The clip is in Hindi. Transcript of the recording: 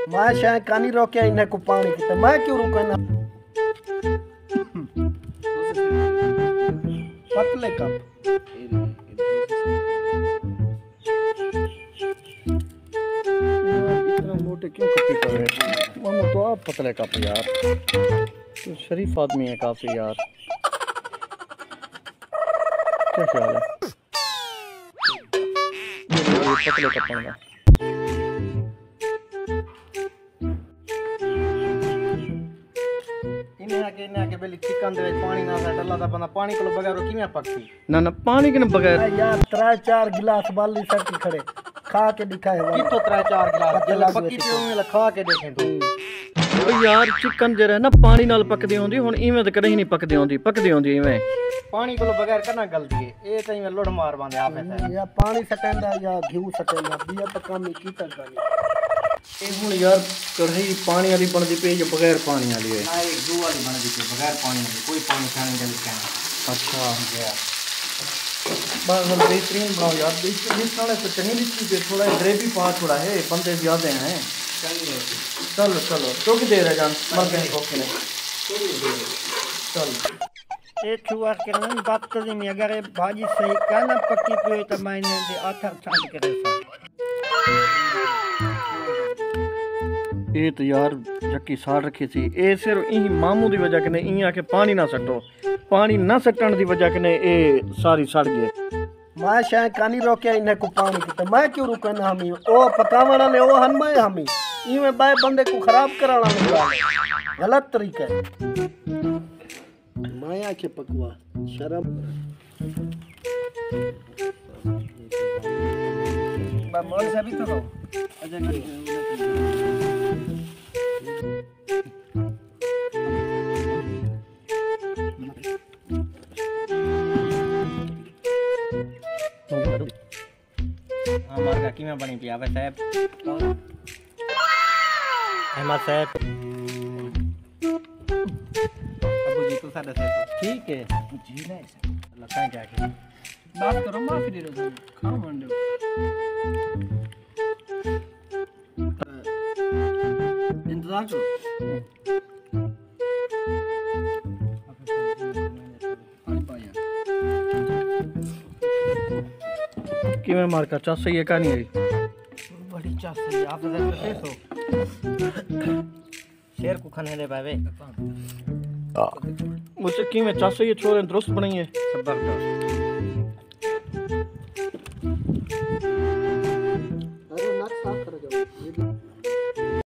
मैं शायद कानी रोके इन्हें को पानी की तो मैं क्यों रुका ना। पतले कप इतना मोटे क्यों कपे कर रहे मामू तो आप पतले कप यार, तो शरीफ आदमी है काफी यार। क्या ख्याल है ये पतले कपड़ों का। इन्हें के बेली चिकन दे पानी ना सा डला दा बंदा पानी को बगैर किवें पकती ना ना पानी के बगैर यार 3-4 गिलास बाली सट खड़े खा के दिखाए कि तो 3-4 गिलास जला पक्की पे में खा के देखें तो ओ यार चिकन जे ना पानी नाल पकदी होंदी हुन इवें तो कदे नहीं पकदी होंदी इवें पानी को बगैर करना गलती है ए तई में लोड़ मार बांधे आप ऐसा या पानी सटेंदा या घी सटेंदा बिया तो काम ही कीता करी ए हुन यार कढ़ाई पानी वाली बनदी पे जो बगैर पानी वाली है ना एक घी वाली बनदी पे बगैर पानी वाली कोई पानी खाने के लिए। अच्छा यार बस हम बेहतरीन बनाओ यार बेहतरीन खाने से चनी लिखी पे थोड़ा ग्रेवी पा थोड़ा है बंदे ज्यादा हैं। चलो चलो तो की देर है जान मर गए ओके नहीं चल एक छुआ के ना बात करी में अगर भाजी सही काना पक्की पे तो मैंने दे आथा छांट के रसा ये तो यार जक्की साड़ रखी थी ए सिर्फ यही मामू की वजह कने इं आके पानी ना सटो पानी ना सटन की वजह कने ए सारी सड़ गए। मैं शायद कानी रोके इन्हें को पानी की तो मैं क्यों रुका ना हमी ओ पकावना ले ओ हन मैं हमी इवें बाय बंदे को खराब कराना लगा गलत तरीका है। माया के पकवा शर्म बा मोल से भी तो हमार काकी में बनी पिया साहब अहमद साहब अबू जी तो सादा साहब ठीक है जी ना लगता है क्या के बात करो माफी दे दो खाओ मंडे इंतजार करो कि मैं मार का चास सही है कहानी है बड़ी चास सही है आप तो शेर को खाने दे पावे मुझसे कि मैं चास सही है छोरे दुरुस्त बनाई है जबरदस्त।